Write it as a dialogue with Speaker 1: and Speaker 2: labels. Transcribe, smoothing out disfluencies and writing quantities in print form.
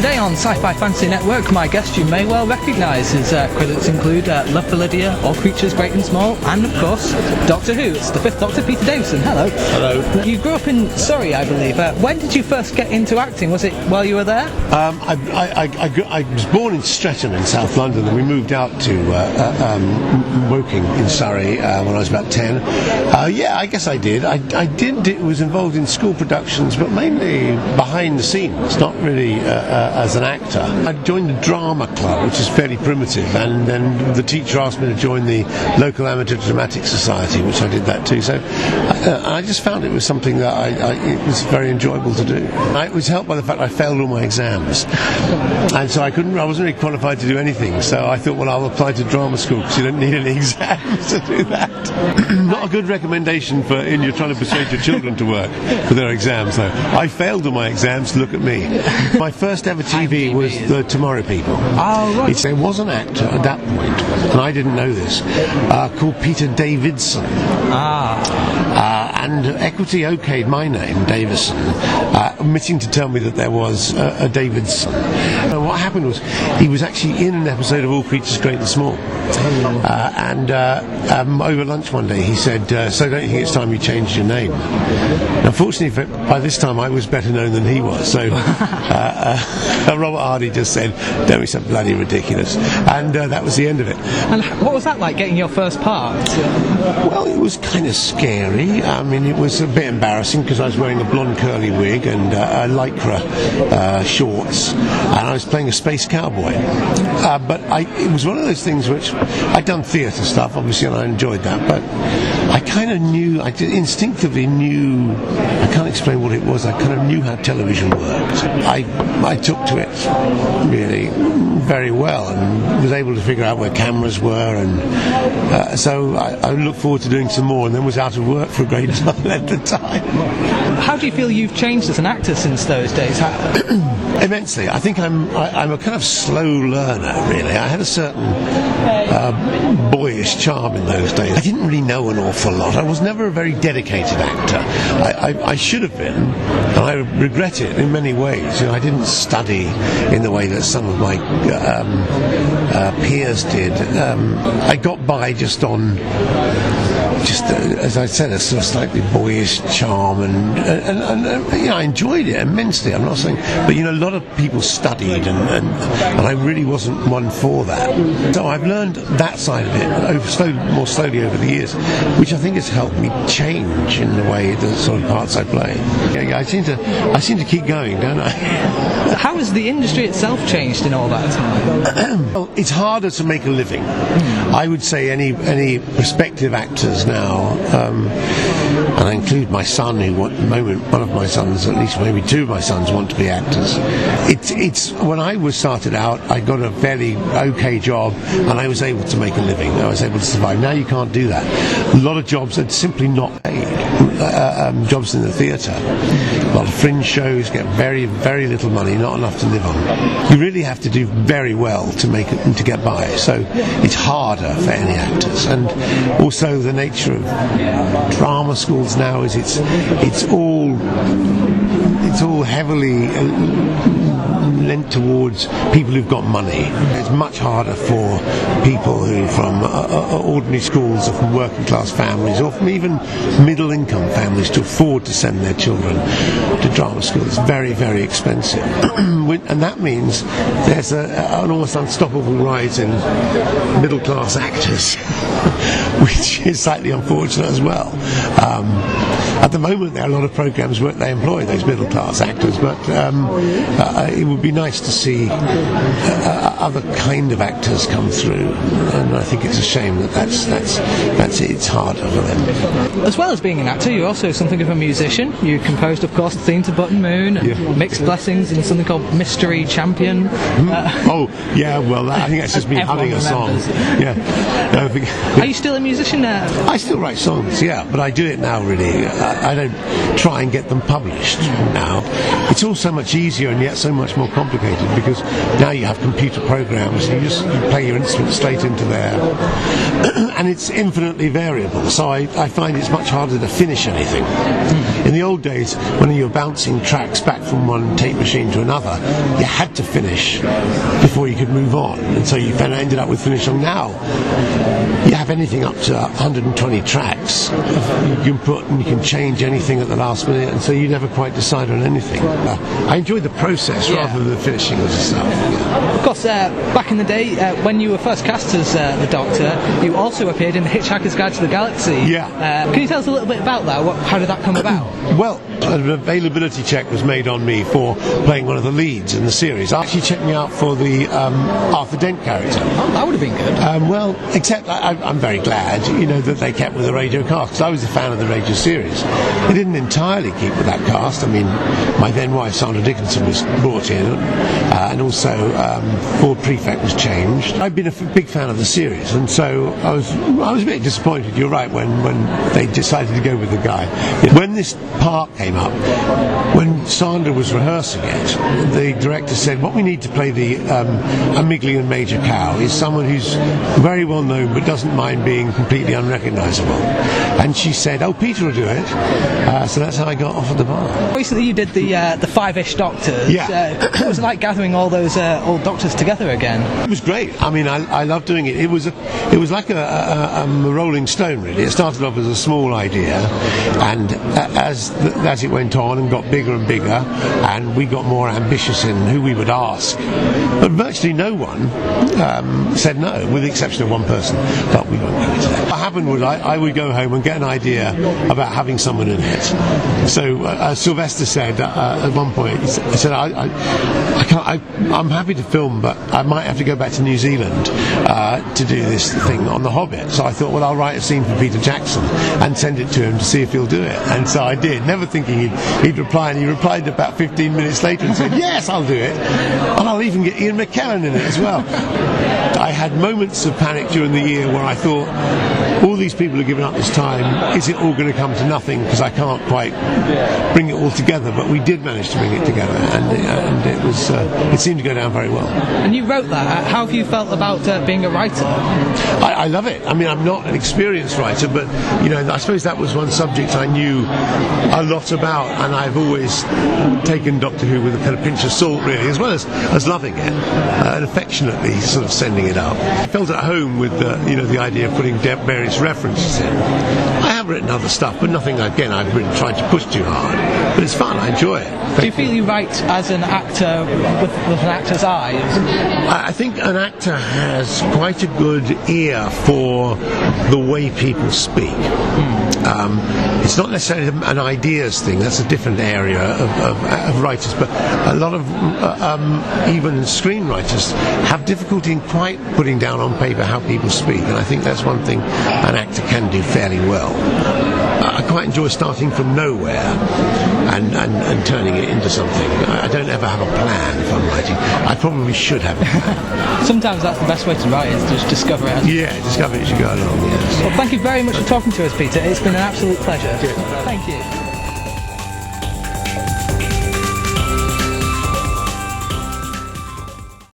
Speaker 1: Today on Sci-Fi Fantasy Network, my guest you may well recognise. His credits include Love for Lydia, All Creatures Great and Small, and of course, Doctor Who. It's the fifth Doctor, Peter Davison. Hello.
Speaker 2: Hello.
Speaker 1: You grew up in Surrey, I believe. When did you first get into acting? Was it while you were there?
Speaker 2: I was born in Streatham in South London, and we moved out to Woking in Surrey when I was about 10. Yeah, I guess I did. I was involved in school productions, but mainly behind the scenes, not really as an actor. I joined the drama club, which is fairly primitive, and then the teacher asked me to join the local amateur dramatic society, which I did that too. So I just found it was something that it was very enjoyable to do. I was helped by the fact I failed all my exams, and so I wasn't really qualified to do anything. So I thought, well, I'll apply to drama school because you don't need any exams to do that. Not a good recommendation for when you're trying to persuade your children to work for their exams, though. I failed all my exams. Look at me. My first ever TV was the Tomorrow People.
Speaker 1: Oh, right.
Speaker 2: There was an actor at that point, and I didn't know this, called Peter Davison. And Equity okayed my name, Davison, omitting to tell me that there was a Davidson. What happened was, he was actually in an episode of All Creatures Great and Small. And over lunch one day he said, so don't you think it's time you changed your name? Unfortunately, by this time I was better known than he was, so Robert Hardy just said, don't be so bloody ridiculous, and that was the end of it.
Speaker 1: And what was that like, getting your first part?
Speaker 2: Well, it was kind of scary. I mean, it was a bit embarrassing because I was wearing a blonde curly wig and lycra shorts, and I was playing a space cowboy. But it was one of those things which I'd done theatre stuff, obviously, and I enjoyed that, but I kind of knew, instinctively knew, I can't explain what it was, I kind of knew how television worked. I took to it really very well and was able to figure out where cameras were, and so I looked forward to doing some more, and then was out of work for a great time at the time.
Speaker 1: How do you feel you've changed as an actor since those days?
Speaker 2: Immensely. I think I'm a kind of slow learner, really. I had a certain boyish charm in those days. I didn't really know an awful lot. I was never a very dedicated actor. I should have been, and I regret it in many ways. You know, I didn't study in the way that some of my peers did. I got by just on, as I said, a sort of slightly boyish charm, and you know, I enjoyed it immensely. I'm not saying, but you know, a lot of people studied, and I really wasn't one for that. So I've learned that side of it more slowly over the years, which I think has helped me change in the way the sort of parts I play. Yeah, I seem to keep going, don't I?
Speaker 1: How has the industry itself changed in all that time?
Speaker 2: Well, it's harder to make a living. I would say any prospective actors now, and I include my son, who at the moment, one of my sons, at least maybe two of my sons, want to be actors. It's when I was started out, I got a fairly okay job, and I was able to make a living. I was able to survive. Now you can't do that. A lot of jobs are simply not paid. Jobs in the theatre, a lot of fringe shows get very, very little money, not enough to live on. You really have to do very well to make it and to get by. So it's harder for any actors, and also the nature of drama schools now is it's all heavily lent towards people who've got money. It's much harder for people who from ordinary schools or from working class families or from even middle income families to afford to send their children to drama school. It's very, very expensive. And that means there's an almost unstoppable rise in middle class actors, which is slightly unfortunate as well. At the moment there are a lot of programs where they employ those middle class actors, but it would be nice to see other kind of actors come through, and I think it's a shame that's it's harder for them.
Speaker 1: As well as being an actor, you're also something of a musician. You composed, of course, the theme to Button Moon, and Mixed Blessings, and something called Mystery Champion.
Speaker 2: I think that's just me humming a song.
Speaker 1: Are you still a musician now?
Speaker 2: I still write songs, but I do it now really. I don't try and get them published now. It's all so much easier and yet so much more complicated, because now you have computer programs, you just play your instrument straight into there, and it's infinitely variable, so I find it's much harder to finish anything. In the old days, when you were bouncing tracks back from one tape machine to another, you had to finish before you could move on, and so you ended up with finish on. Now you have anything up to 120 tracks you can put, and you can change anything at the last minute, and so you never quite decide on anything. I enjoyed the process rather than the finishing of the stuff.
Speaker 1: Of course, back in the day, when you were first cast as the Doctor, you also appeared in the Hitchhiker's Guide to the Galaxy.
Speaker 2: Yeah.
Speaker 1: Can you tell us a little bit about that? How did that come about?
Speaker 2: Well, an availability check was made on me for playing one of the leads in the series. I actually checked me out for the Arthur Dent character.
Speaker 1: Oh, that would have been good.
Speaker 2: Well, except I'm very glad, that they kept with the radio cast, because I was a fan of the radio series. They didn't entirely keep with that cast. I mean, my then wife Sandra Dickinson was brought in, and also Ford Prefect was changed. I've been a big fan of the series, and so I was a bit disappointed. You're right, when they decided to go with the guy. When this part came up, when Sandra was rehearsing it, the director said, what we need to play the Amiglian Major Cow is someone who's very well known but doesn't mind being completely unrecognisable. And she said, oh, Peter will do it. So that's how I got offered the part.
Speaker 1: Recently you did the Five-ish Doctors.
Speaker 2: Yeah.
Speaker 1: What was it like gathering all those old Doctors together again?
Speaker 2: It was great. I mean, I loved doing it. It was like a Rolling Stone, really. It started off as a small idea, and as it went on and got bigger and bigger, and we got more ambitious in who we would ask, but virtually no one said no, with the exception of one person. But we won't go into that. What happened was I would go home and get an idea about having someone in it. So Sylvester said at one point, he said, I'm happy to film, but I might have to go back to New Zealand to do this thing on The Hobbit. So I thought, well, I'll write a scene for Peter Jackson and send it to him to see if he'll do it. And so I did, never thinking he'd reply, and he replied about 15 minutes later and said, yes, I'll do it, and I'll even get Ian McKellen in it as well. I had moments of panic during the year where I thought, all these people are giving up this time, is it all going to come to nothing, because I can't quite bring it all together? But we did manage to bring it together, and it seemed to go down very well.
Speaker 1: And you wrote that. How have you felt about being a writer?
Speaker 2: I love it. I mean, I'm not an experienced writer, but I suppose that was one subject I knew a lot about, and I've always taken Doctor Who with a kind of pinch of salt, really, as well as loving it and affectionately sort of sending it up. I felt at home with the idea of putting various references in. I have written other stuff, but nothing, again, I've really tried to push too hard. But it's fun, I enjoy it.
Speaker 1: Do you feel you write as an actor with an actor's eyes?
Speaker 2: I think an actor has quite a good ear for the way people speak. It's not necessarily an ideas thing, that's a different area of writers, but a lot of even screenwriters have difficulty in quite putting down on paper how people speak, and I think that's one thing an actor can do fairly well. I quite enjoy starting from nowhere and turning it into something. I don't ever have a plan if I'm writing. I probably should have a plan.
Speaker 1: Sometimes that's the best way to write, is to just discover it.
Speaker 2: Discover it as you go along, yes.
Speaker 1: Well, thank you very much for talking to us, Peter. It's been an absolute pleasure.
Speaker 2: Cheers.
Speaker 1: Thank you.